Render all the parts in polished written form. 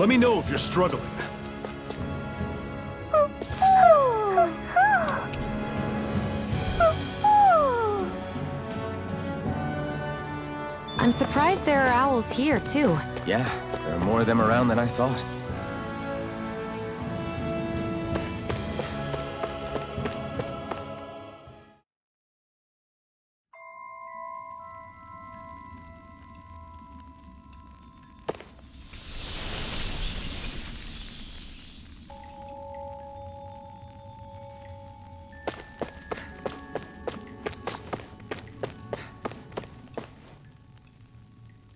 Let me know if you're struggling. I'm surprised there are owls here, too. Yeah, there are more of them around than I thought.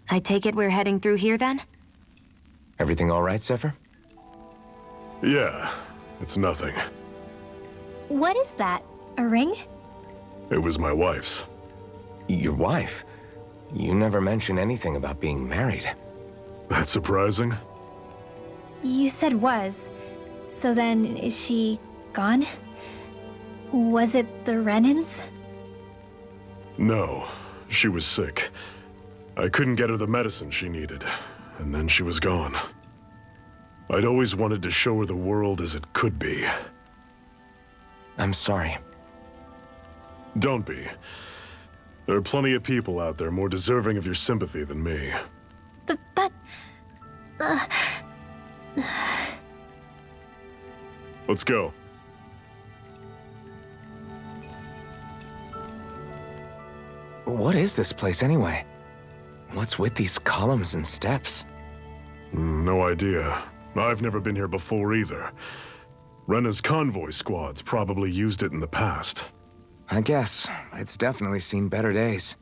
I take it we're heading through here, then? Everything all right, Zephyr? Yeah, it's nothing. What is that? A ring? It was my wife's. Your wife? You never mentioned anything about being married. That's surprising? You said was. So then, is she gone? Was it the Renans? No, she was sick. I couldn't get her the medicine she needed, and then she was gone. I'd always wanted to show her the world as it could be. I'm sorry. Don't be. There are plenty of people out there more deserving of your sympathy than me. But... Let's go. What is this place, anyway? What's with these columns and steps? No idea. I've never been here before either. Rena's convoy squads probably used it in the past. I guess. It's definitely seen better days.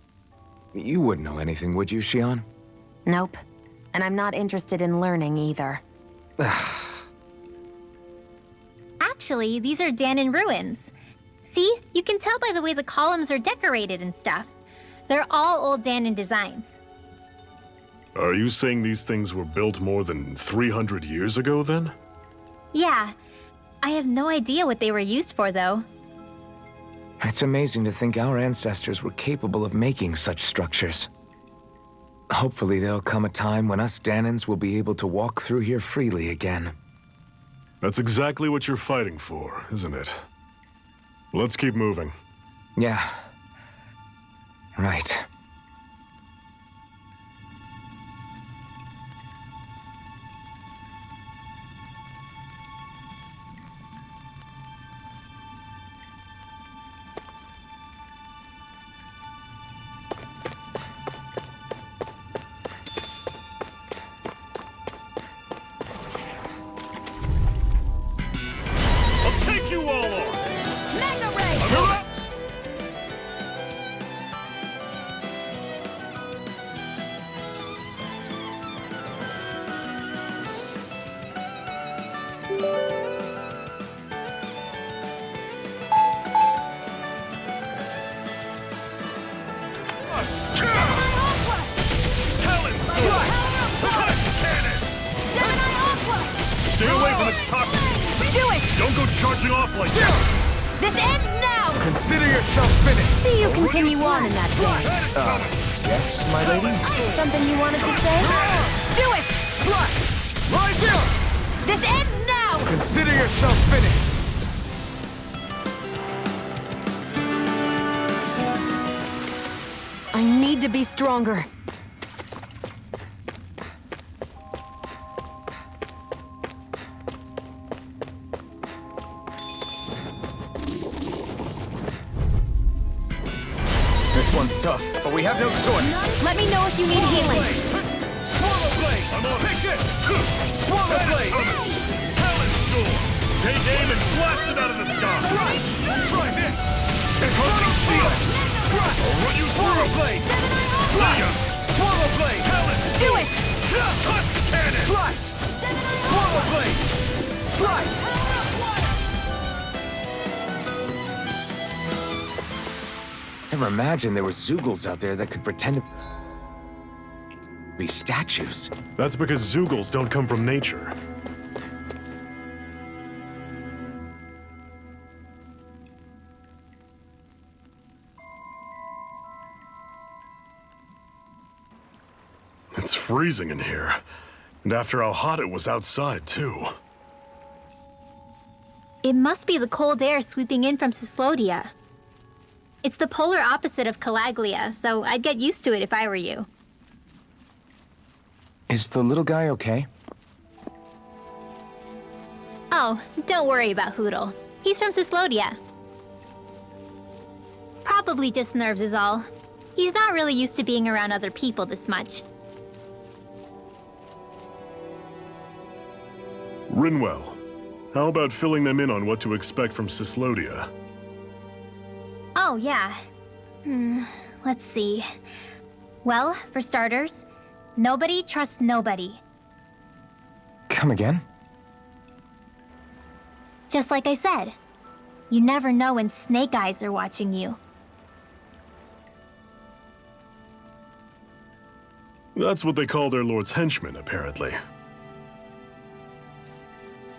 You wouldn't know anything, would you, Xion? Nope. And I'm not interested in learning either. Actually, these are Dahna ruins. See? You can tell by the way the columns are decorated and stuff. They're all old Dahna designs. Are you saying these things were built more than 300 years ago, then? Yeah. I have no idea what they were used for, though. It's amazing to think our ancestors were capable of making such structures. Hopefully there'll come a time when us Dahnans will be able to walk through here freely again. That's exactly what you're fighting for, isn't it? Let's keep moving. Yeah. Right. Stay away from the toxic! Do it! Don't go charging off like that! This ends now! Consider yourself finished! See you continue on in that vein. Yes, my lady? Something you wanted to say? Do it! Rise up! This ends now! Consider yourself finished! I need to be stronger. This one's tough, but we have no choice. Let me know if you need healing. Swallow blade! I'm on it! Swallow blade! Talon storm! Take aim and blast it out of the sky! Try this! It's hunting field! I'll run you through a blade! See ya! Swallow blade! Talon! Do it! Touch cannon! Slash! Swallow blade! Slash! Never imagined there were Zeugles out there that could pretend to be statues. That's because Zeugles don't come from nature. It's freezing in here. And after how hot it was outside, too. It must be the cold air sweeping in from Cyslodia. It's the polar opposite of Calaglia, so I'd get used to it if I were you. Is the little guy okay? Oh, don't worry about Hoodle. He's from Cyslodia. Probably just nerves is all. He's not really used to being around other people this much. Rinwell, how about filling them in on what to expect from Cyslodia? Oh, yeah. Let's see. Well, for starters, nobody trusts nobody. Come again? Just like I said, you never know when snake eyes are watching you. That's what they call their lord's henchmen, apparently.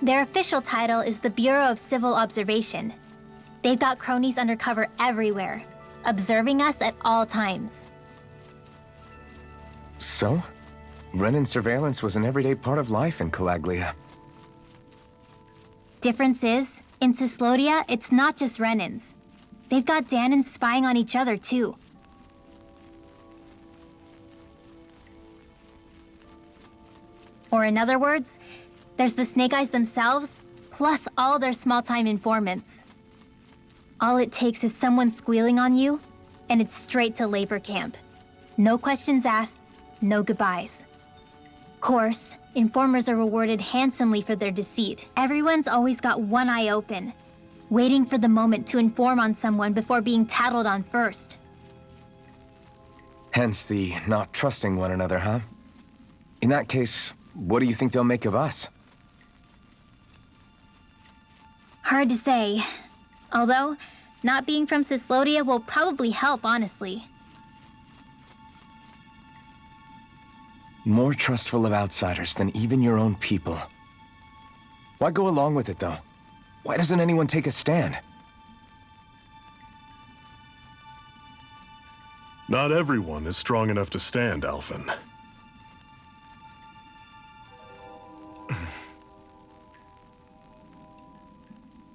Their official title is the Bureau of Civil Observation. They've got cronies undercover everywhere, observing us at all times. So? Renan surveillance was an everyday part of life in Calaglia. Difference is, in Cyslodia, it's not just Renans. They've got Dahnans spying on each other, too. Or in other words, there's the Snake Eyes themselves, plus all their small-time informants. All it takes is someone squealing on you, and it's straight to labor camp. No questions asked, no goodbyes. Course, informers are rewarded handsomely for their deceit. Everyone's always got one eye open, waiting for the moment to inform on someone before being tattled on first. Hence the not trusting one another, huh? In that case, what do you think they'll make of us? Hard to say. Although, not being from Cyslodia will probably help, honestly. More trustful of outsiders than even your own people. Why go along with it, though? Why doesn't anyone take a stand? Not everyone is strong enough to stand, Alphen.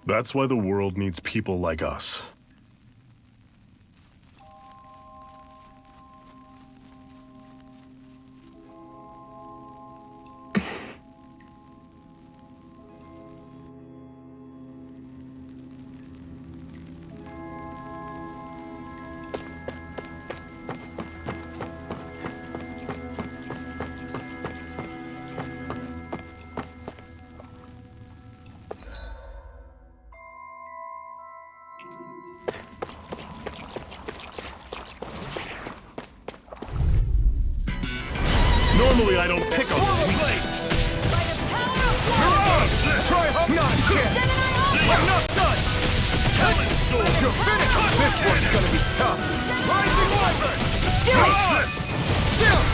That's why the world needs people like us. Normally I don't pick on the weak. Try him! Not a chance! I'm not done! Tell it, Storm! You're finished! This one's gonna be tough! Rising Wyvern! Do it! Down!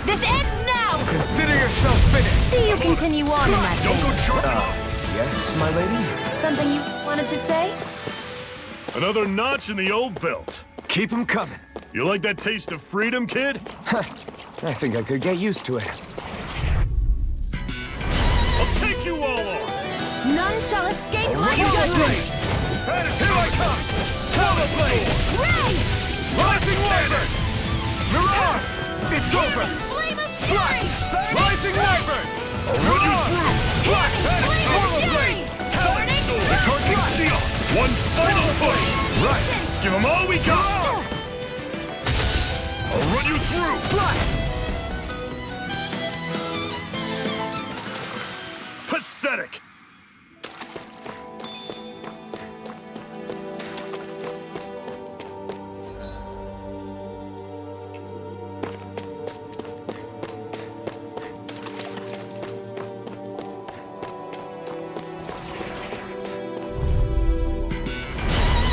This ends now! Consider yourself finished! See you continue on in that Don't go vein. charging off. Yes, my lady? Something you wanted to say? Another notch in the old belt. Keep 'em coming. You like that taste of freedom, kid? I think I could get used to it. I'll take you all on. None shall escape my You got judgment! this! Here I come! Solar Blade! Ray! Rising Wyvern! Mirage! It's over! Flame of Slash! fury! Rising Wyvern! Mirage! Slash! Solar Blade! Burning Charging steel. One final push. Right! Give them all we got. I'll run you through. Slash! Pathetic.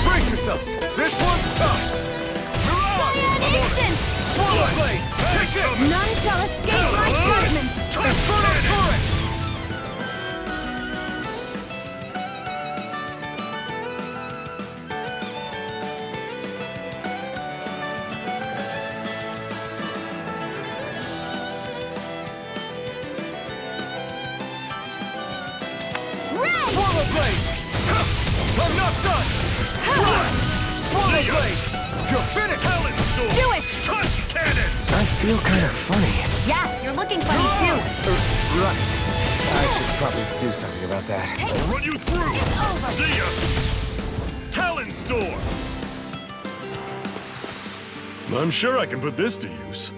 Brace yourselves! This one's tough! Mirage! instant! Solar Blade! Take it! None shall escape my judgment! Inferno Torrent! Swallow blade! I'm not done! Swallow blade! You're finished! Talent storm! Do it! Touch cannon! I feel kind of funny. Yeah, you're looking funny too. Right. I should probably do something about that. I'll run you through! See ya! Talent storm! I'm sure I can put this to use.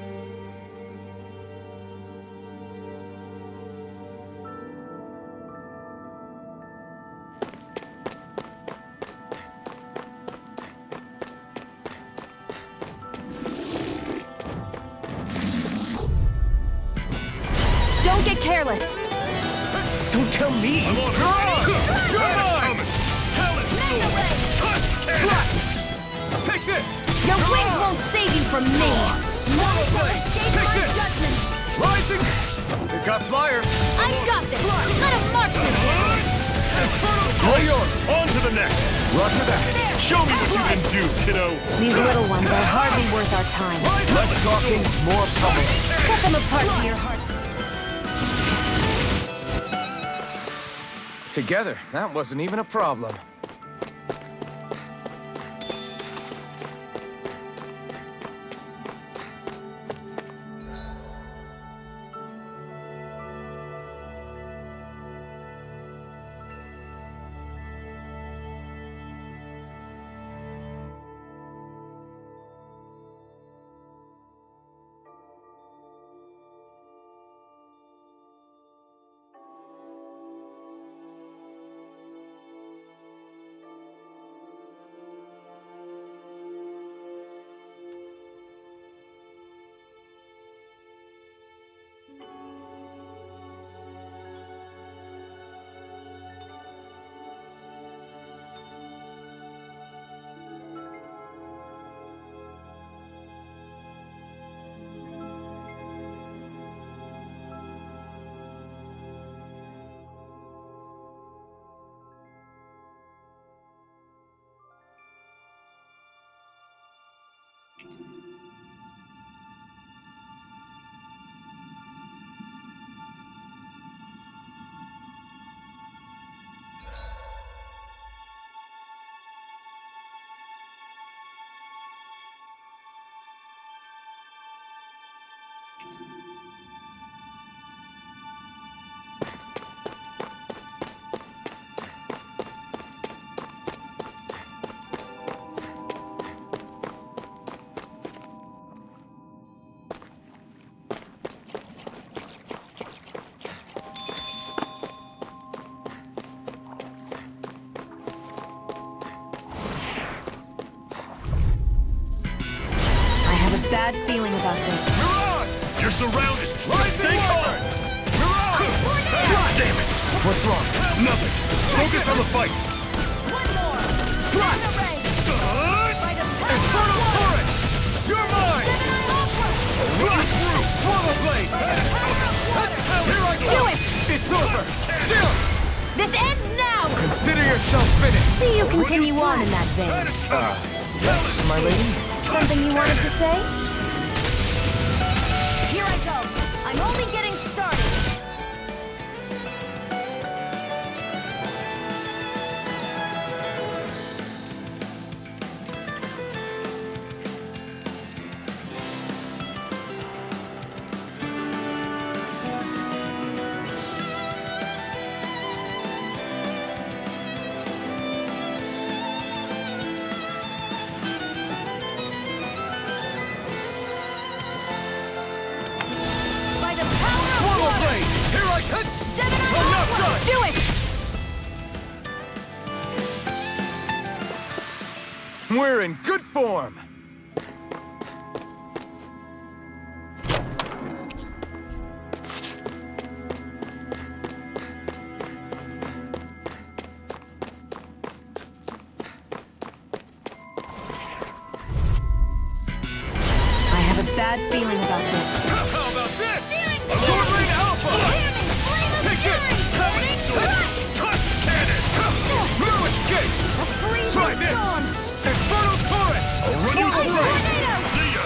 Don't get careless. Don't tell me! I'm on it! You're mine! Talent storm! Touch cannon! Take this! Your wings won't save you from me. Swallow blade! Take this! Rising! You got flyers! I've got this. Let him march me. All yours! On to the next! Roger that! Show me what you can do, kiddo! These little ones are hardly worth our time. Less talking, more pummeling. Cut them apart to your heart. Together, that wasn't even a problem. Bad feeling about this. You're surrounded! Stay calm! Damn it! What's wrong? Nothing! Focus on the fight! Infernal Torrent! You're mine! Swallow blade! Here I go! Do it! It's over! Chill! This ends now! Consider yourself finished! See you continue on in that vein. Yes, my lady? Something you wanted to say? Here I go. I'm only getting started. Do it! We're in good form! I have a bad feeling about this. How about this? Sword Rain Alpha! Take it! Touch cannon! No escape! Try this! Infernal Torrent! Run you through! See ya!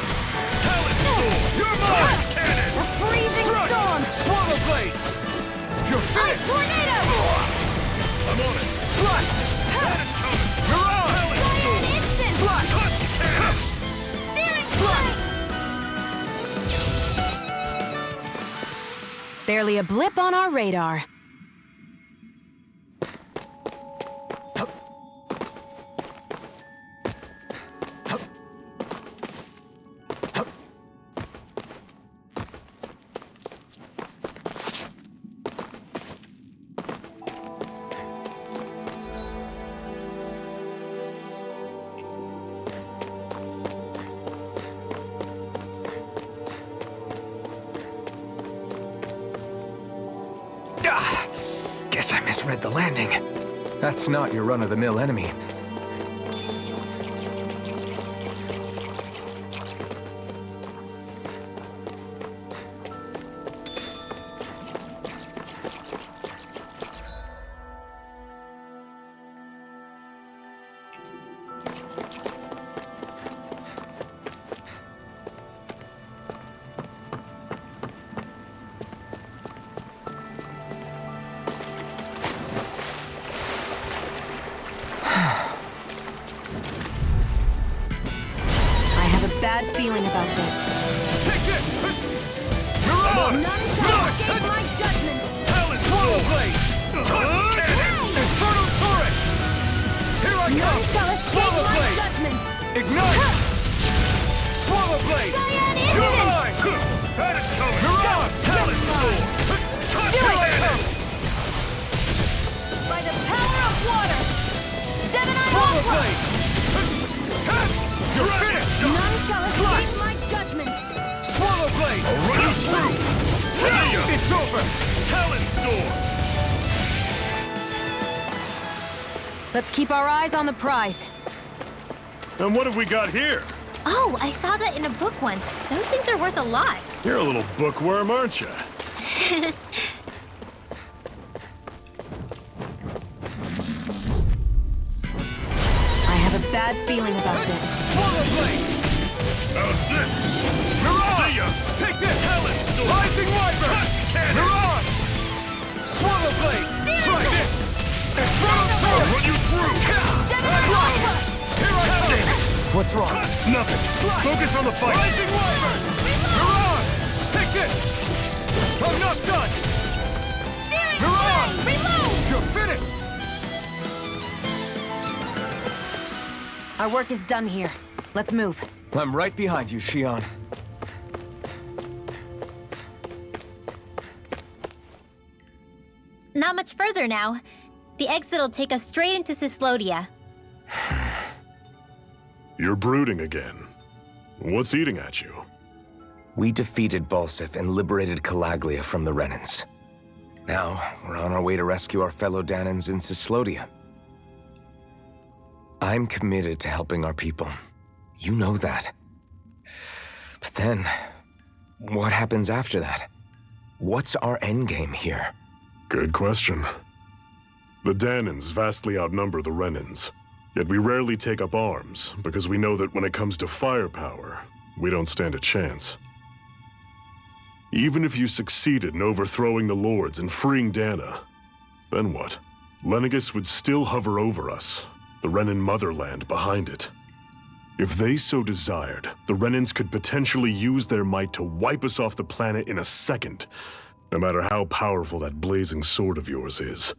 Talent storm! You're mine! Cannon! Freezing Strike! storm! Swallow blade! You're finished! Tornado! I'm on it! Barely a blip on our radar. Guess I misread the landing. That's not your run-of-the-mill enemy. Bad feeling about this. Take it! Mirage! None shall escape my judgment. Talon Swallow Blade! Infernal Turret! Here I None come! shall escape Swallow my Blade! judgment. Ignite! Swallow Blade! Cyan You're incident! mine! Had it coming! Mirage! Talon Storm! Do it! By the power of water! Gemini Swallow Aqua! Blade! You're finished! None shall escape my judgment. Swallow Blade! I'll run you through! See ya! It's over! Talon Storm! Let's keep our eyes on the prize. And what have we got here? Oh, I saw that in a book once. Those things are worth a lot. You're a little bookworm, aren't you? I have a bad feeling about this. Swallow Blade! How's this? Mirage! See ya! Take this! Talon Storm! Rising Wyvern! Cannon! Mirage! Swallow Blade! Try this! Infernal I'll Turret! run you through! That's right! Here I come! What's wrong? Nothing. Focus on the fight. Rising Wyvern! Mirage! Take this! I'm not done! Searing Mirage! Flame! Reload! You're finished! Our work is done here. Let's move. I'm right behind you, Xion. Not much further now. The exit will take us straight into Cyslodia. You're brooding again. What's eating at you? We defeated Balsif and liberated Calaglia from the Renans. Now, we're on our way to rescue our fellow Dahnans in Cyslodia. I'm committed to helping our people. You know that. But then, what happens after that? What's our endgame here? Good question. The Dahnans vastly outnumber the Renans. Yet we rarely take up arms, because we know that when it comes to firepower, we don't stand a chance. Even if you succeeded in overthrowing the Lords and freeing Dahna, then what? Lenegis would still hover over us, the Renan motherland behind it. If they so desired, the Renans could potentially use their might to wipe us off the planet in a second, no matter how powerful that blazing sword of yours is.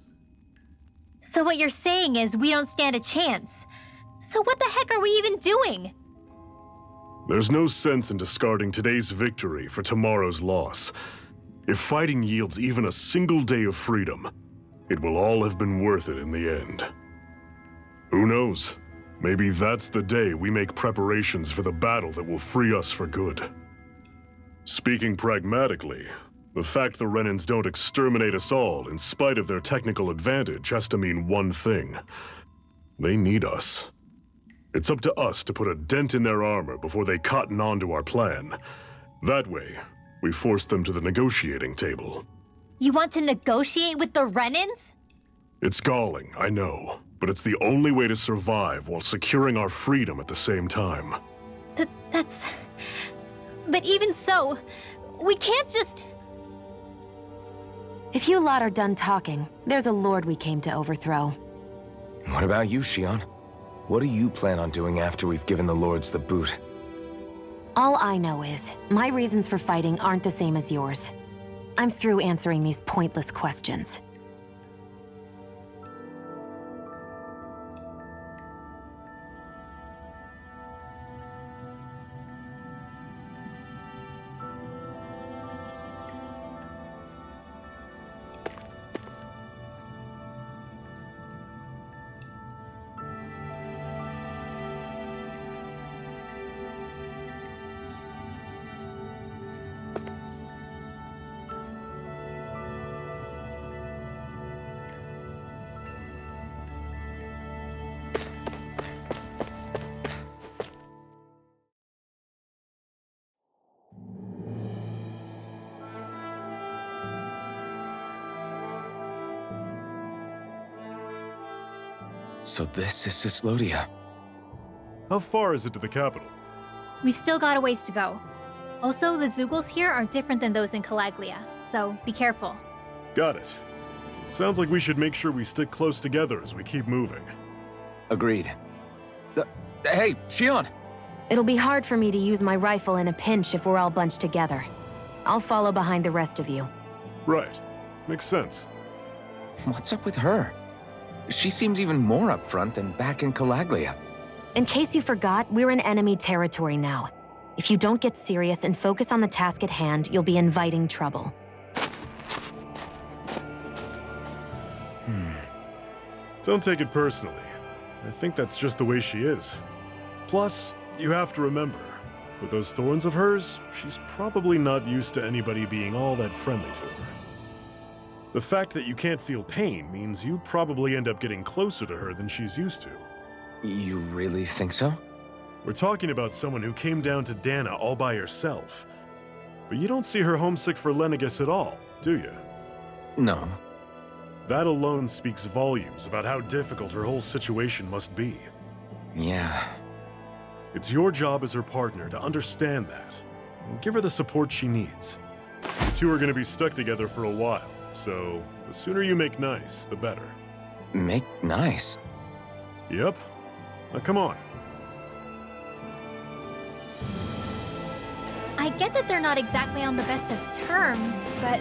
So what you're saying is we don't stand a chance. So what the heck are we even doing? There's no sense in discarding today's victory for tomorrow's loss. If fighting yields even a single day of freedom, it will all have been worth it in the end. Who knows? Maybe that's the day we make preparations for the battle that will free us for good. Speaking pragmatically, the fact the Renans don't exterminate us all in spite of their technical advantage has to mean one thing. They need us. It's up to us to put a dent in their armor before they cotton on to our plan. That way, we force them to the negotiating table. You want to negotiate with the Renans? It's galling, I know, but it's the only way to survive while securing our freedom at the same time. That's... But even so, we can't just... If you lot are done talking, there's a lord we came to overthrow. What about you, Xion? What do you plan on doing after we've given the Lords the boot? All I know is, my reasons for fighting aren't the same as yours. I'm through answering these pointless questions. So this is Cislodia. How far is it to the capital? We've still got a ways to go. Also, the Zeugles here are different than those in Calaglia, so be careful. Got it. Sounds like we should make sure we stick close together as we keep moving. Agreed. Hey, Shion! It'll be hard for me to use my rifle in a pinch if we're all bunched together. I'll follow behind the rest of you. Right. Makes sense. What's up with her? She seems even more upfront than back in Calaglia. In case you forgot, we're in enemy territory now. If you don't get serious and focus on the task at hand, you'll be inviting trouble. Don't take it personally. I think that's just the way she is. Plus, you have to remember, with those thorns of hers, she's probably not used to anybody being all that friendly to her. The fact that you can't feel pain means you probably end up getting closer to her than she's used to. You really think so? We're talking about someone who came down to Dahna all by herself. But you don't see her homesick for Lenegis at all, do you? No. That alone speaks volumes about how difficult her whole situation must be. Yeah. It's your job as her partner to understand that, and give her the support she needs. You two are going to be stuck together for a while, so the sooner you make nice, the better. Make nice? Yep. Now come on. I get that they're not exactly on the best of terms, but...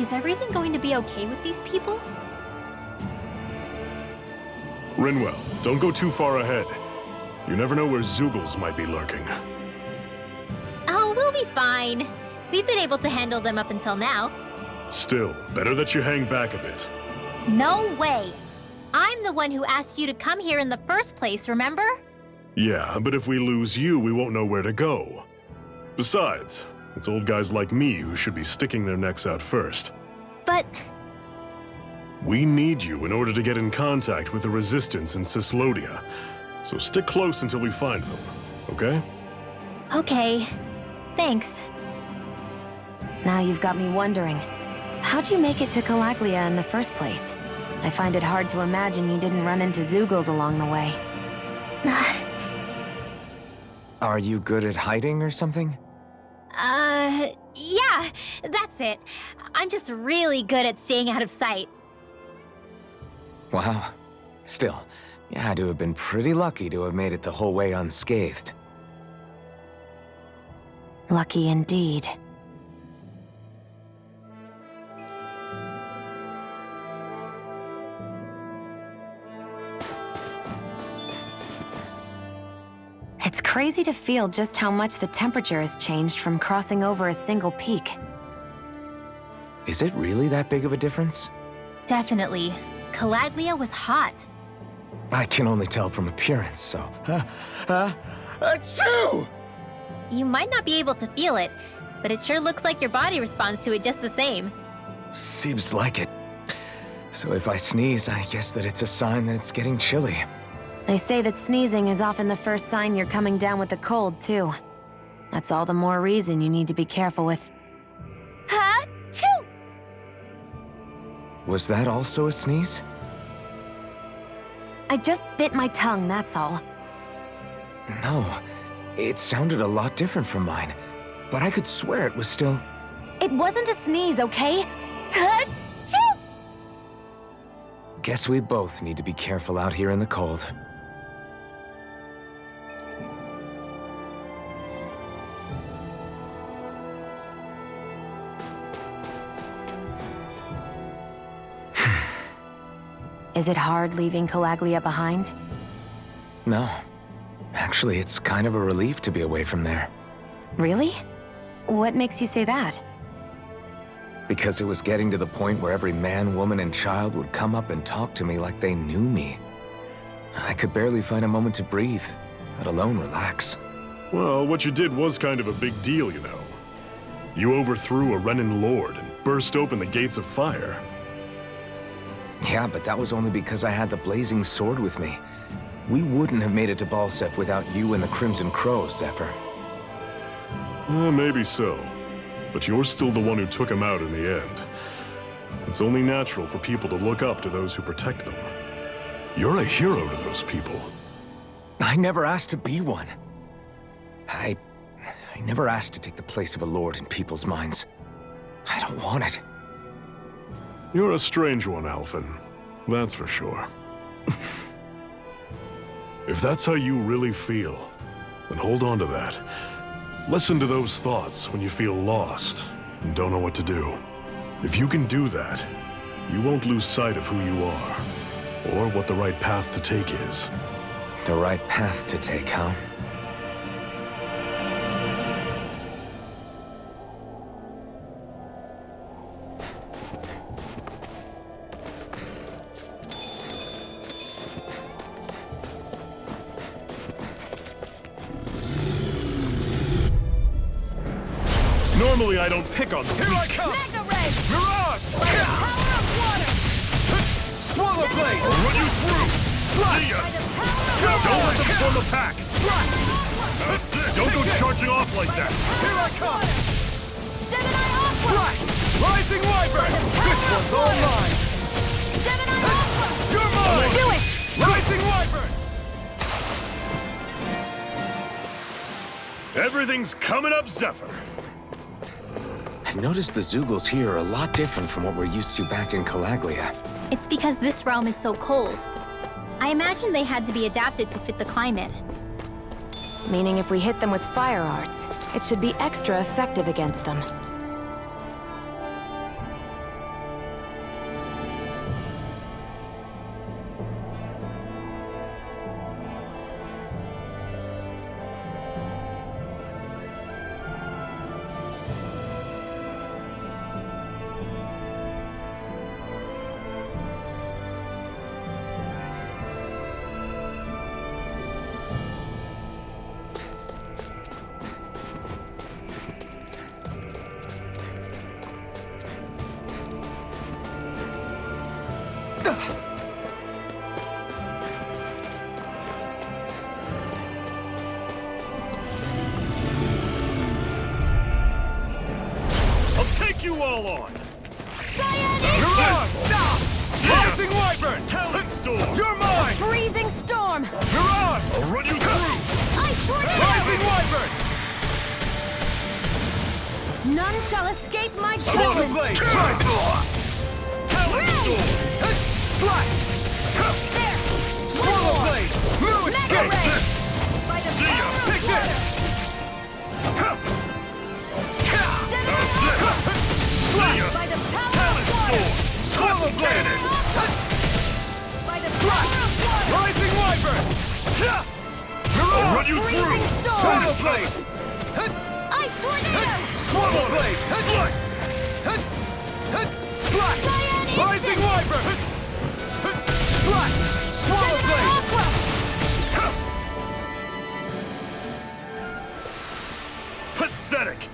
is everything going to be okay with these people? Rinwell, don't go too far ahead. You never know where Zeugles might be lurking. Oh, we'll be fine. We've been able to handle them up until now. Still, better that you hang back a bit. No way! I'm the one who asked you to come here in the first place, remember? Yeah, but if we lose you, we won't know where to go. Besides, it's old guys like me who should be sticking their necks out first. But... We need you in order to get in contact with the Resistance in Cislodia. So stick close until we find them, okay? okay. Thanks. Now you've got me wondering. How'd you make it to Calaglia in the first place? I find it hard to imagine you didn't run into Zeugles along the way. Are you good at hiding or something? Yeah, that's it. I'm just really good at staying out of sight. Wow. Still, you had to have been pretty lucky to have made it the whole way unscathed. Lucky indeed. It's crazy to feel just how much the temperature has changed from crossing over a single peak. Is it really that big of a difference? Definitely. Calaglia was hot. I can only tell from appearance, so... Achoo! You might not be able to feel it, but it sure looks like your body responds to it just the same. Seems like it. So if I sneeze, I guess that it's a sign that it's getting chilly. They say that sneezing is often the first sign you're coming down with a cold, too. That's all the more reason you need to be careful with... Ha-choo! Was that also a sneeze? I just bit my tongue, that's all. No, it sounded a lot different from mine, but I could swear it was still... It wasn't a sneeze, okay? Ha-choo! Guess we both need to be careful out here in the cold. Is it hard leaving Calaglia behind? No. Actually, it's kind of a relief to be away from there. Really? What makes you say that? Because it was getting to the point where every man, woman, and child would come up and talk to me like they knew me. I could barely find a moment to breathe, let alone relax. Well, what you did was kind of a big deal, you know. You overthrew a Renan lord and burst open the gates of fire. Yeah, but that was only because I had the blazing sword with me. We wouldn't have made it to Balsef without you and the Crimson Crows, Zephyr. Maybe so. But you're still the one who took him out in the end. It's only natural for people to look up to those who protect them. You're a hero to those people. I never asked to be one. I never asked to take the place of a lord in people's minds. I don't want it. You're a strange one, Alphen. That's for sure. If that's how you really feel, then hold on to that. Listen to those thoughts when you feel lost and don't know what to do. If you can do that, you won't lose sight of who you are, or what the right path to take is. The right path to take, huh? Normally I don't pick on the Here I weak. come! Mega Ray! Mirage! Power of water! Swallow blade! I'll run you through! See ya! By the power of Don't let them form a pack! Strike! Don't go charging off like that! Here I come! Gemini Aqua! Strike! Rising Wyvern! This one's all mine! Gemini Aqua! You're mine! Do it! Rising Wyvern! Everything's coming up, Zephyr! I've noticed the Zeugles here are a lot different from what we're used to back in Calaglia. It's because this realm is so cold. I imagine they had to be adapted to fit the climate. Meaning if we hit them with fire arts, it should be extra effective against them. I'll take you all on! Mirage! Rising Wyvern! Talent Storm! You're mine! Freezing Storm! Mirage! I'll run you through! Ice Tornado! Rising Wyvern! None shall escape my Swallow challenge! blade! Strike! Talent Storm! Slash! There! Swallow blade! No Mega escape! Ray! By the See ya! power of Take water! this! Gemini Aqua! See ya! By the power Talent of water! Storm! Swallow blade! By the power of water! Rising Wyvern! I'll run you Freezing through! Storm! Swallow blade! Ice Tornado! Swallow blade! Slice! Slash! Cyan Rising Instinct! Wyvern! Slash! Swallow Gemini blade! Aqua! Pathetic!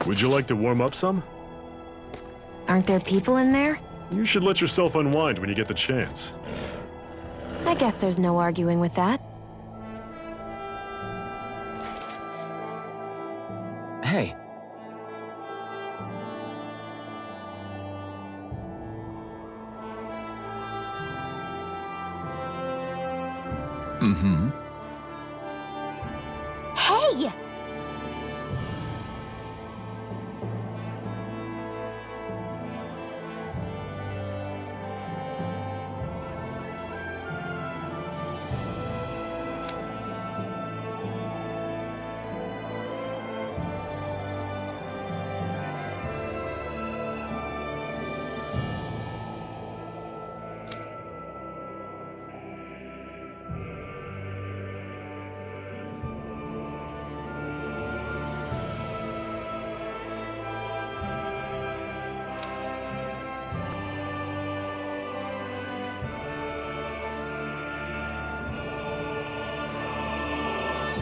Would you like to warm up some? Aren't there people in there? You should let yourself unwind when you get the chance. I guess there's no arguing with that. Hey. Mm-hmm. Hey!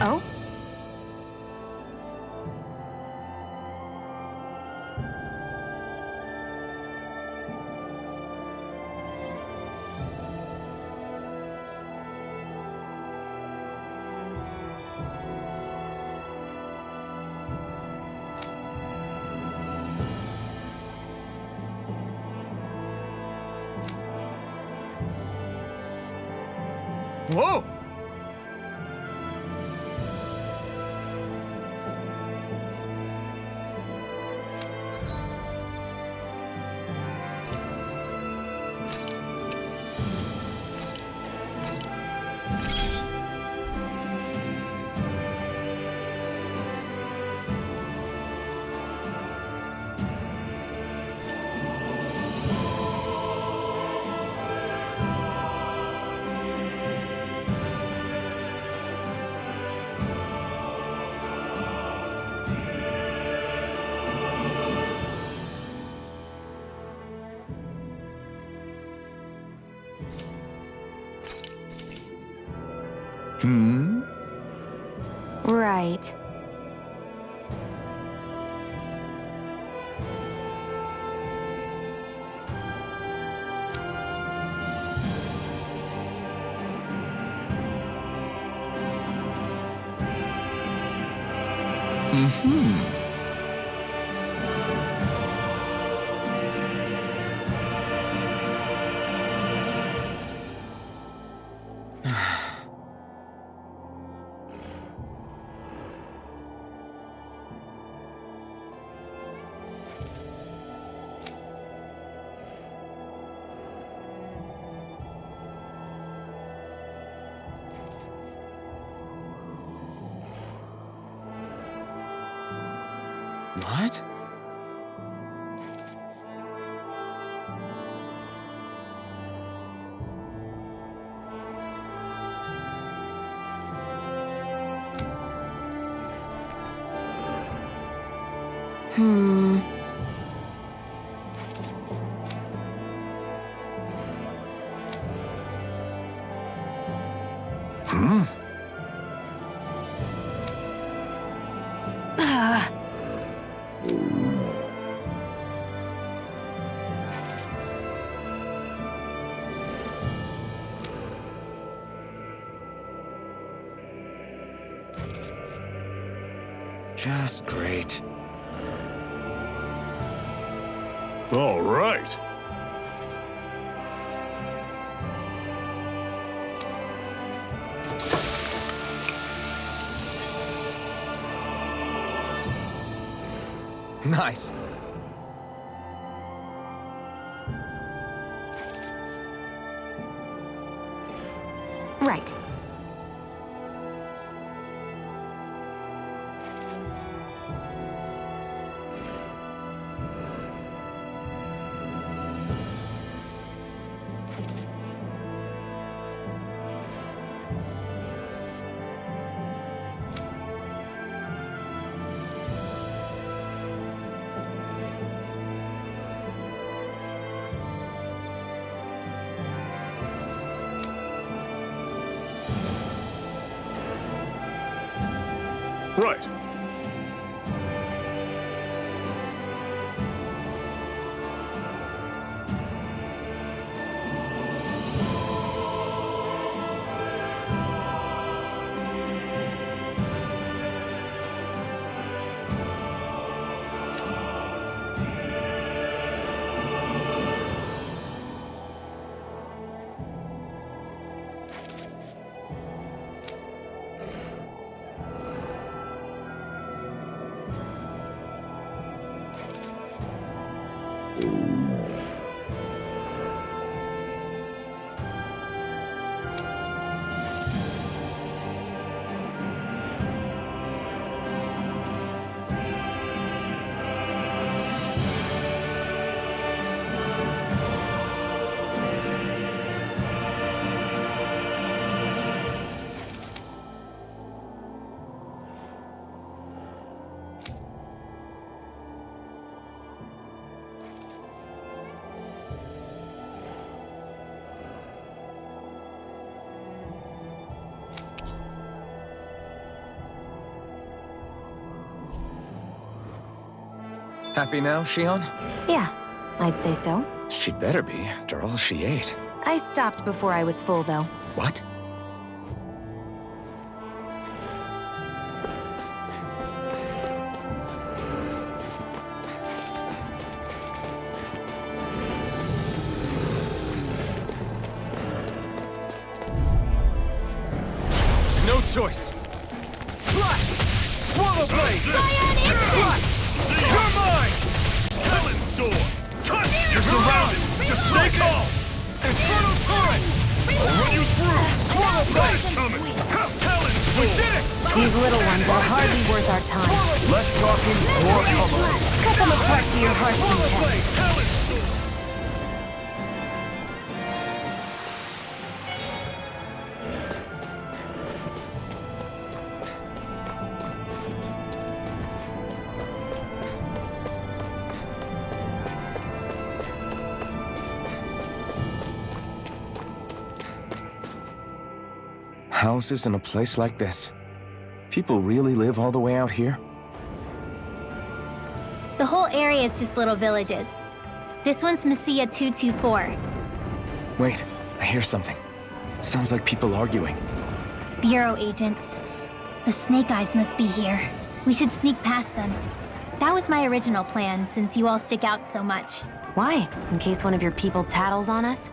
Oh? Whoa! Hmm? Right. Mm-hmm. What? Hmm. Hmm? Ah. Just great. All right. Nice. Right. Right. Happy now, Shion? Yeah, I'd say so. She'd better be, after all she ate. I stopped before I was full, though. What? No choice. Slash! Swallow blade! Cyan Slash! You're mine! Talon sword! Touch! You're surrounded! Just stay calm! Infernal torrent! I'll run you through! Swallow blade! Coming! Talon We sword! did it! These little ones are hardly worth our time. Less talking, more pummeling. Cut them apart to your heart's Swallow content. blade! Talon sword! Houses in a place like this. People really live all the way out here? The whole area is just little villages. This one's Messiah 224. Wait, I hear something. Sounds like people arguing. Bureau agents. The Snake Eyes must be here. We should sneak past them. That was my original plan, since you all stick out so much. Why? In case one of your people tattles on us?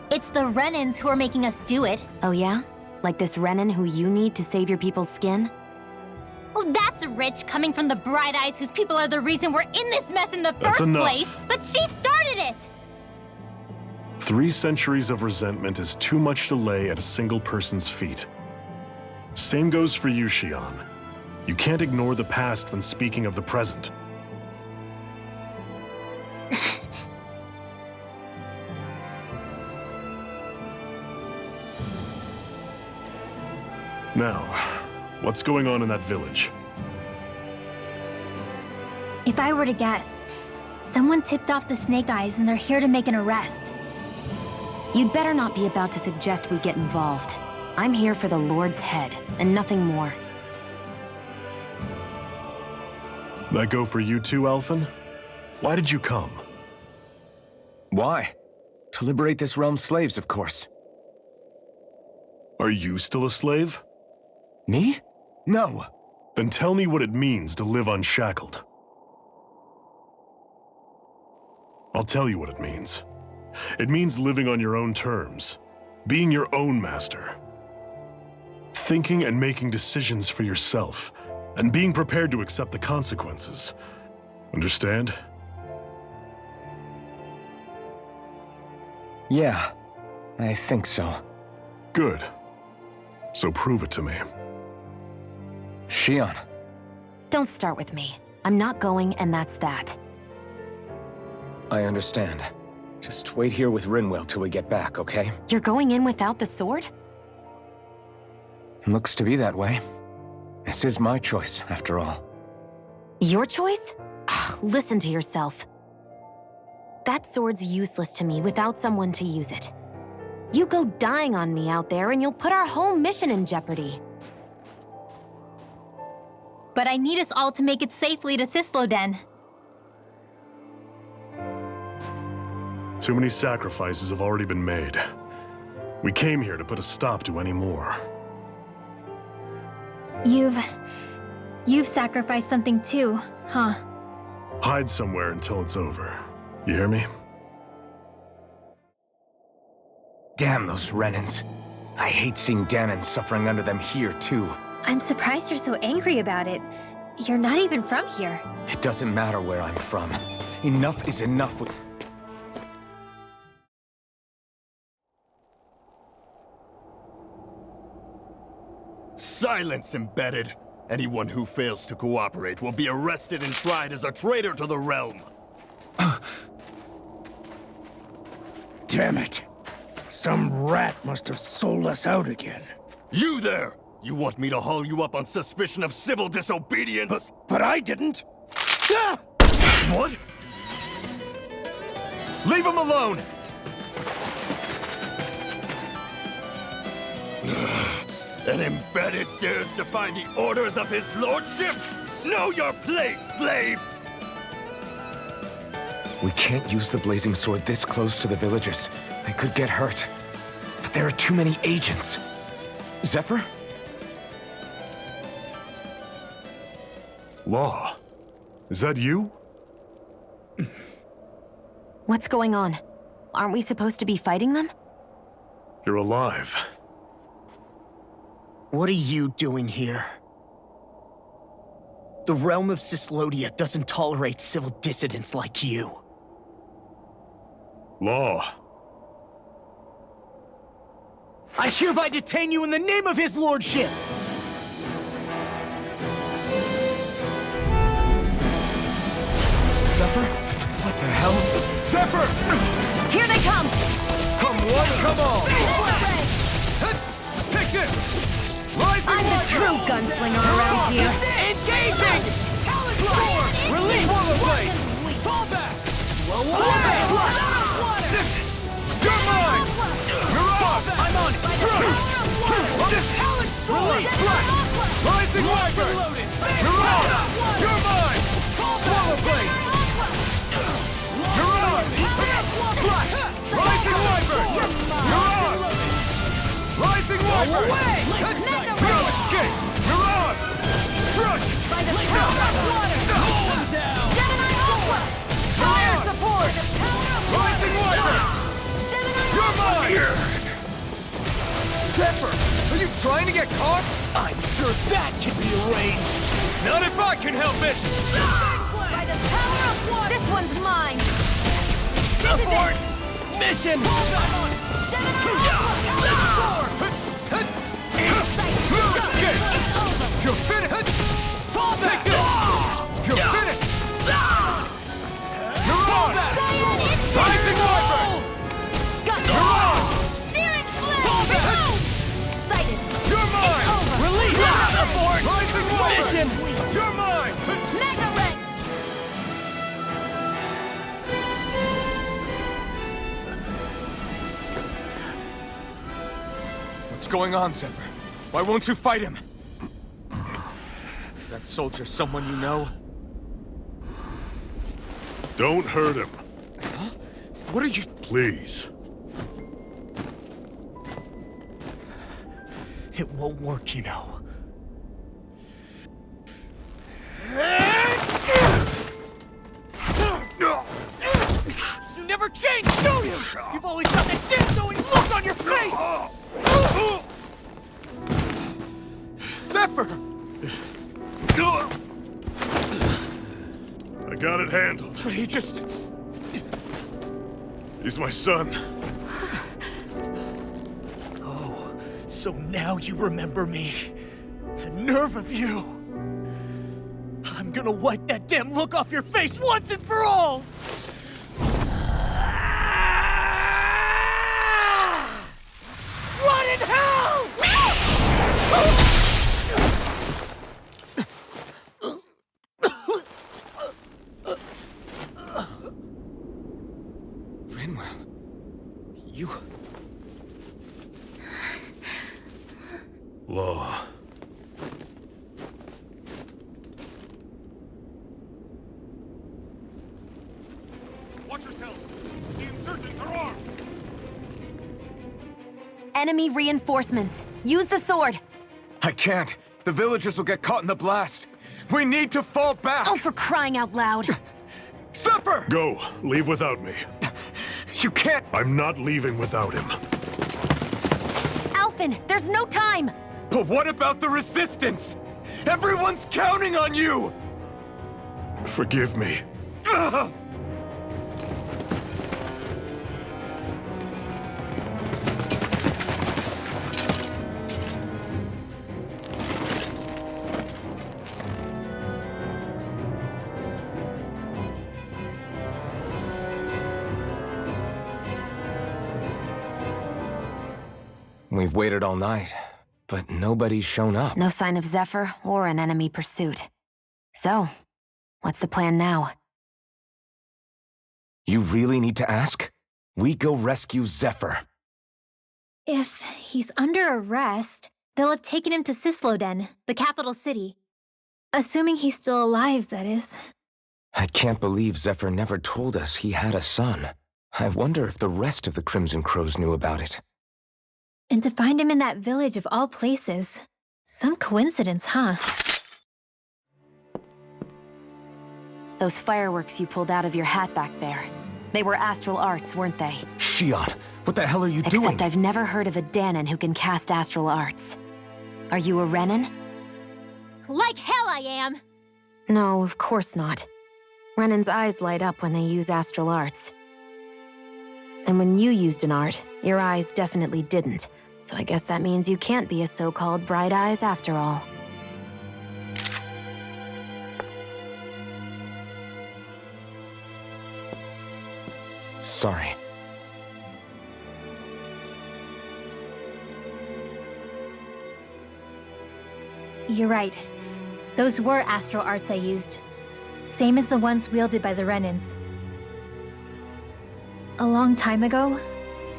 It's the Renans who are making us do it. Oh yeah? Like this Renan who you need to save your people's skin? Oh, that's rich coming from the Bright Eyes whose people are the reason we're in this mess in the That's first enough. place. But she started it! 3 centuries of resentment is too much to lay at a single person's feet. Same goes for you, Shion. You can't ignore the past when speaking of the present. Now, what's going on in that village? If I were to guess, someone tipped off the Snake Eyes and they're here to make an arrest. You'd better not be about to suggest we get involved. I'm here for the Lord's head, and nothing more. That go for you too, Alphen? Why did you come? Why? To liberate this realm's slaves, of course. Are you still a slave? Me? No. Then tell me what it means to live unshackled. I'll tell you what it means. It means living on your own terms, being your own master, thinking and making decisions for yourself, and being prepared to accept the consequences. Understand? Yeah, I think so. Good. So prove it to me. Shion. Don't start with me. I'm not going, and that's that. I understand. Just wait here with Rinwell till we get back, okay? You're going in without the sword? Looks to be that way. This is my choice, after all. Your choice? Ugh, listen to yourself. That sword's useless to me without someone to use it. You go dying on me out there and you'll put our whole mission in jeopardy. But I need us all to make it safely to Sisloden. Too many sacrifices have already been made. We came here to put a stop to any more. You've sacrificed something too, huh? Hide somewhere until it's over. You hear me? Damn those Renans. I hate seeing Dahna suffering under them here, too. I'm surprised you're so angry about it. You're not even from here. It doesn't matter where I'm from. Enough is enough with... Silence, embedded! Anyone who fails to cooperate will be arrested and tried as a traitor to the realm. Damn it. Some rat must have sold us out again. You there! You want me to haul you up on suspicion of civil disobedience? But I didn't. Ah! What? Leave him alone! An embedded dares defy the orders of his lordship? Know your place, slave! We can't use the blazing sword this close to the villagers. They could get hurt. But there are too many agents. Zephyr? Law. Is that you? What's going on? Aren't we supposed to be fighting them? You're alive. What are you doing here? The realm of Cyslodia doesn't tolerate civil dissidents like you. Law. I hereby detain you in the name of his lordship! Zephyr? What the hell? Zephyr! Here they come! Come one, come all! Take this! Rising I'm the Warrior! true gunslinger around here. Engaging! Release Swallow Blade! Fall back! You're mine! You're off! I'm on it! Release! Rising Viper! You're off! You're mine! Swallow Blade! You're on! Rising Viper! You're on! Rising Viper! No escape! You're on! Struck! By the power of water! Gemini Alpha! Fire support! Rising Viper! You're mine! Zephyr! Are you trying to get caught? I'm sure that can be arranged! Not if I can help it! By the power of water! This one's mine! Abort! Mission! You're finished! Fall back! Take this! You're finished! You're on! Rising Viper! You're on! Searing Flame! Sighted! You're mine! Release! Abort! Rising Viper! Mission! You're mine! Mega Red! What's going on, Zephyr? Why won't you fight him? Is that soldier someone you know? Don't hurt him. What are you... Please. It won't work, you know. You never change, do you? You've always got that damn-knowing look on your face! Zephyr! I got it handled. But he just... He's my son. Oh, so now you remember me. The nerve of you! I'm gonna wipe that damn look off your face once and for all! Run in hell! Rinwell, you... Law. Watch yourselves! The insurgents are armed! Enemy reinforcements. Use the sword. I can't. The villagers will get caught in the blast. We need to fall back! Oh, for crying out loud. Zephyr! Go. Leave without me. You can't... I'm not leaving without him. Alphen, there's no time. But what about the resistance? Everyone's counting on you! Forgive me. We've waited all night, but nobody's shown up. No sign of Zephyr or an enemy pursuit. So, what's the plan now? You really need to ask? We go rescue Zephyr. If he's under arrest, they'll have taken him to Cisloden, the capital city. Assuming he's still alive, that is. I can't believe Zephyr never told us he had a son. I wonder if the rest of the Crimson Crows knew about it. And to find him in that village of all places. Some coincidence, huh? Those fireworks you pulled out of your hat back there. They were astral arts, weren't they? Shion, what the hell are you doing? Except I've never heard of a Dahnan who can cast astral arts. Are you a Renan? Like hell I am! No, of course not. Renan's eyes light up when they use astral arts. And when you used an art, your eyes definitely didn't. So I guess that means you can't be a so-called bright eyes after all. Sorry. You're right. Those were astral arts I used. Same as the ones wielded by the Renans. A long time ago,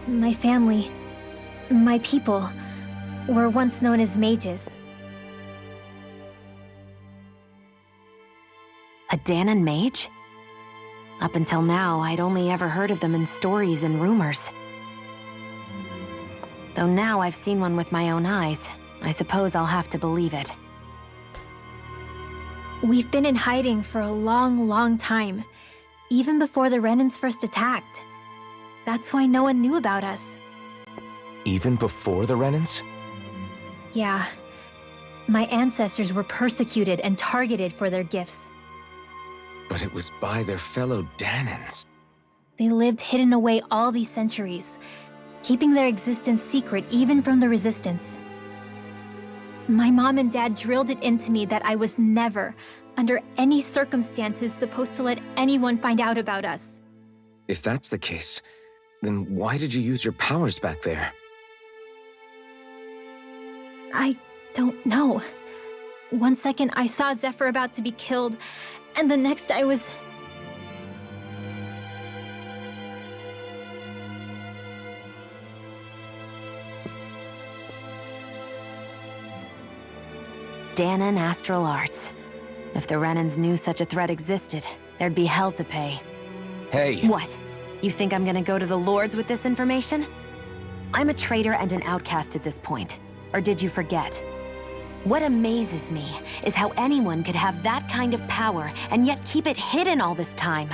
my family, my people, were once known as mages. A Dahnan mage? Up until now, I'd only ever heard of them in stories and rumors. Though now I've seen one with my own eyes, I suppose I'll have to believe it. We've been in hiding for a long, long time, even before the Renans first attacked. That's why no one knew about us. Even before the Renans? Yeah. My ancestors were persecuted and targeted for their gifts. But it was by their fellow Dahnans. They lived hidden away all these centuries, keeping their existence secret even from the Resistance. My mom and dad drilled it into me that I was never, under any circumstances, supposed to let anyone find out about us. If that's the case, then why did you use your powers back there? I don't know. One second I saw Zephyr about to be killed, and the next I was... Dahnan astral arts. If the Renans knew such a threat existed, there'd be hell to pay. Hey! What? You think I'm gonna go to the Lords with this information? I'm a traitor and an outcast at this point. Or did you forget? What amazes me is how anyone could have that kind of power and yet keep it hidden all this time.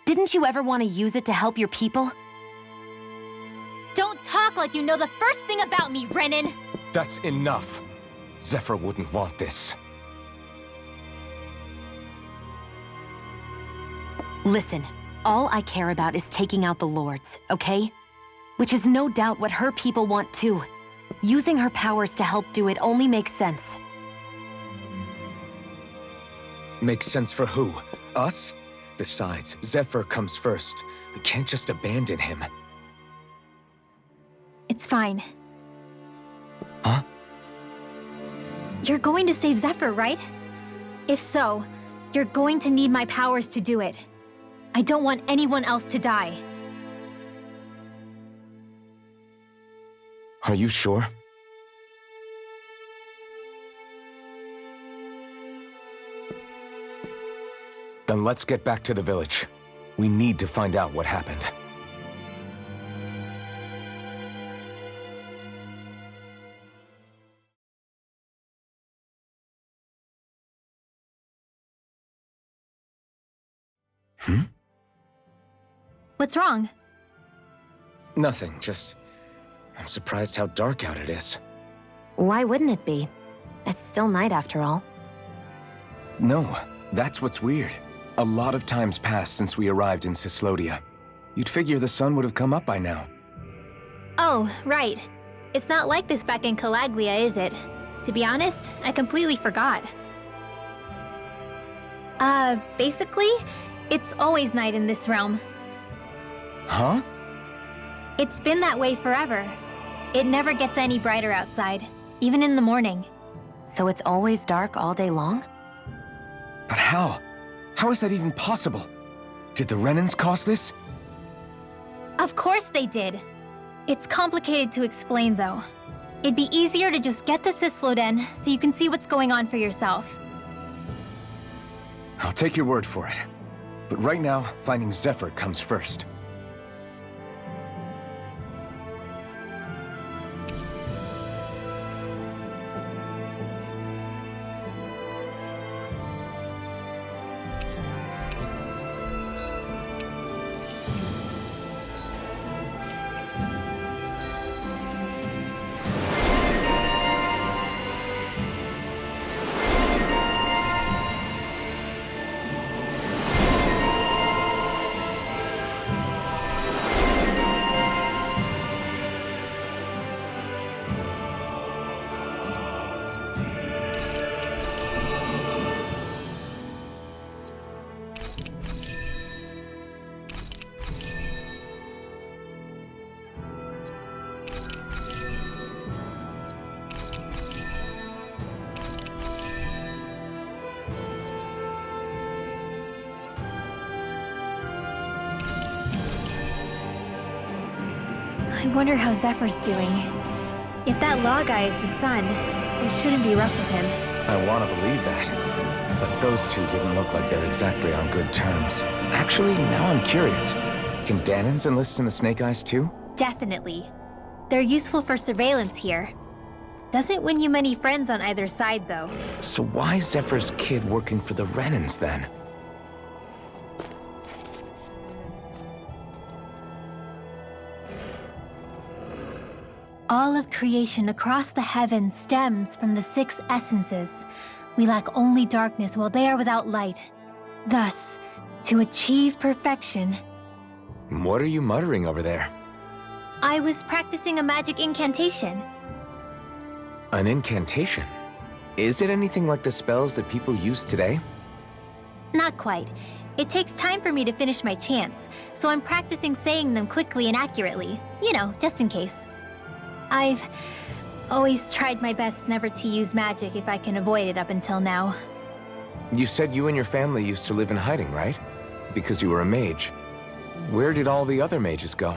Didn't you ever want to use it to help your people? Don't talk like you know the first thing about me, Renan! That's enough. Zephyr wouldn't want this. Listen, all I care about is taking out the Lords, okay? Which is no doubt what her people want too. Using her powers to help do it only makes sense. Makes sense for who? Us? Besides, Zephyr comes first. We can't just abandon him. It's fine. Huh? You're going to save Zephyr, right? If so, you're going to need my powers to do it. I don't want anyone else to die. Are you sure? Then let's get back to the village. We need to find out what happened. What's wrong? Nothing, just... I'm surprised how dark out it is. Why wouldn't it be? It's still night after all. No, that's what's weird. A lot of time's passed since we arrived in Cyslodia. You'd figure the sun would have come up by now. Oh, right. It's not like this back in Calaglia, is it? To be honest, I completely forgot. Basically, it's always night in this realm. Huh? It's been that way forever. It never gets any brighter outside, even in the morning. So it's always dark all day long? But how? How is that even possible? Did the Renans cause this? Of course they did. It's complicated to explain, though. It'd be easier to just get to Cysloden so you can see what's going on for yourself. I'll take your word for it. But right now, finding Zephyr comes first. I wonder how Zephyr's doing. If that law guy is his son, it shouldn't be rough with him. I want to believe that. But those two didn't look like they're exactly on good terms. Actually, now I'm curious. Can Dahnans enlist in the Snake Eyes too? Definitely. They're useful for surveillance here. Doesn't win you many friends on either side, though. So why is Zephyr's kid working for the Renans then? All of creation across the heavens stems from the 6 essences. We lack only darkness while they are without light. Thus, to achieve perfection... What are you muttering over there? I was practicing a magic incantation. An incantation? Is it anything like the spells that people use today? Not quite. It takes time for me to finish my chants, so I'm practicing saying them quickly and accurately. You know, just in case. I've always tried my best never to use magic if I can avoid it up until now. You said you and your family used to live in hiding, right? Because you were a mage. Where did all the other mages go?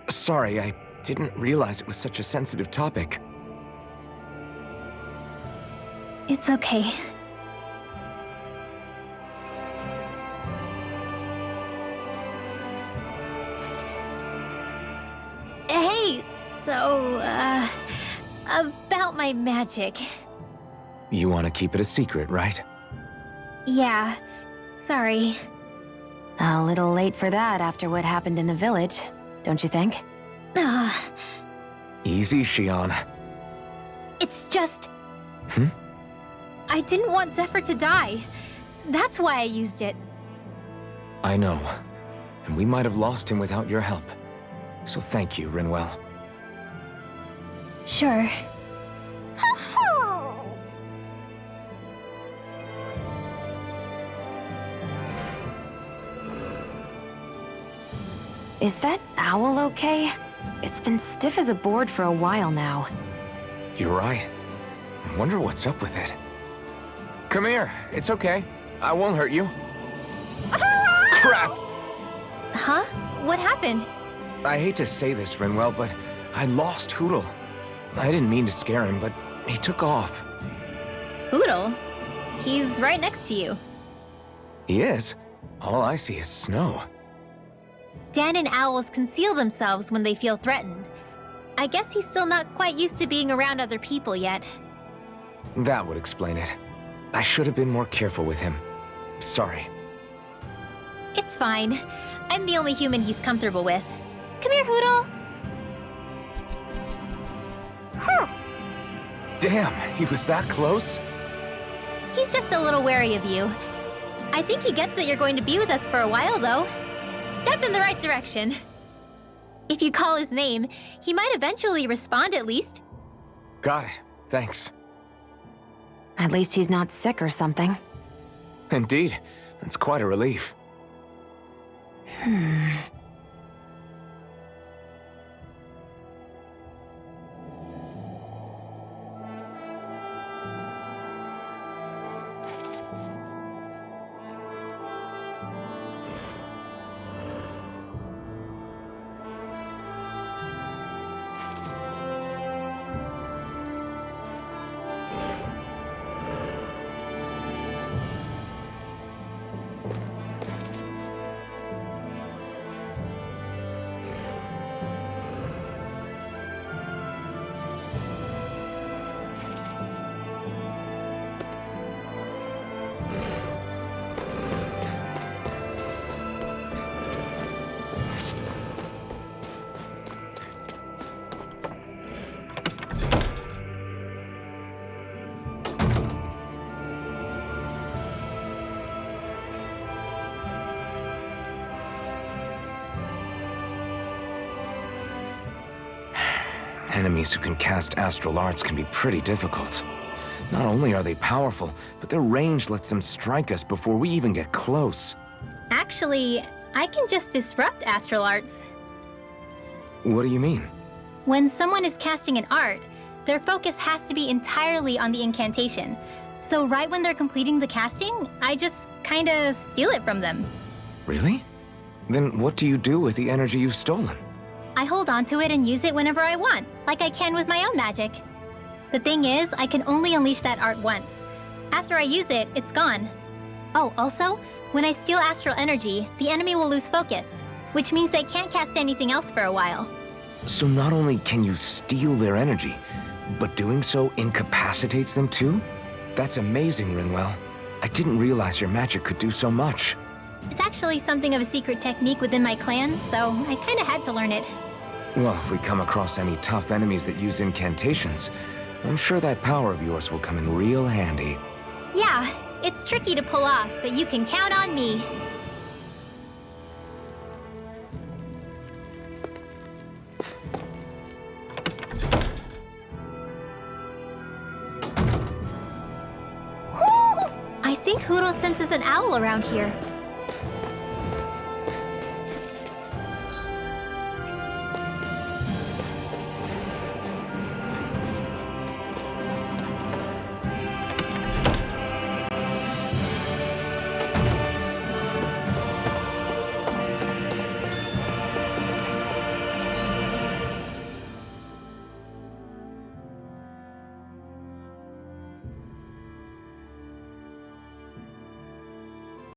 Sorry, I didn't realize it was such a sensitive topic. It's okay. Hey, so, about my magic. You want to keep it a secret, right? Yeah, sorry. A little late for that after what happened in the village, don't you think? Easy, Shion. It's just... I didn't want Zephyr to die. That's why I used it. I know. And we might have lost him without your help. So thank you, Rinwell. Sure. Is that owl okay? It's been stiff as a board for a while now. You're right. I wonder what's up with it. Come here. It's okay. I won't hurt you. Crap! Huh? What happened? I hate to say this, Rinwell, but I lost Hootle. I didn't mean to scare him, but he took off. Hootle? He's right next to you. He is? All I see is snow. Dan and owls conceal themselves when they feel threatened. I guess he's still not quite used to being around other people yet. That would explain it. I should have been more careful with him. Sorry. It's fine. I'm the only human he's comfortable with. Come here, Hootle. Damn, he was that close? He's just a little wary of you. I think he gets that you're going to be with us for a while, though. Step in the right direction. If you call his name, he might eventually respond at least. Got it. Thanks. At least he's not sick or something. Indeed. That's quite a relief. Enemies who can cast astral arts can be pretty difficult. Not only are they powerful, but their range lets them strike us before we even get close. Actually, I can just disrupt astral arts. What do you mean? When someone is casting an art, their focus has to be entirely on the incantation. So right when they're completing the casting, I just kinda steal it from them. Really? Then what do you do with the energy you've stolen? I hold on to it and use it whenever I want, like I can with my own magic. The thing is, I can only unleash that art once. After I use it, it's gone. Oh, also, when I steal astral energy, the enemy will lose focus, which means they can't cast anything else for a while. So not only can you steal their energy, but doing so incapacitates them too? That's amazing, Rinwell. I didn't realize your magic could do so much. It's actually something of a secret technique within my clan, so I kinda had to learn it. Well, if we come across any tough enemies that use incantations, I'm sure that power of yours will come in real handy. Yeah, it's tricky to pull off, but you can count on me. I think Huro senses an owl around here.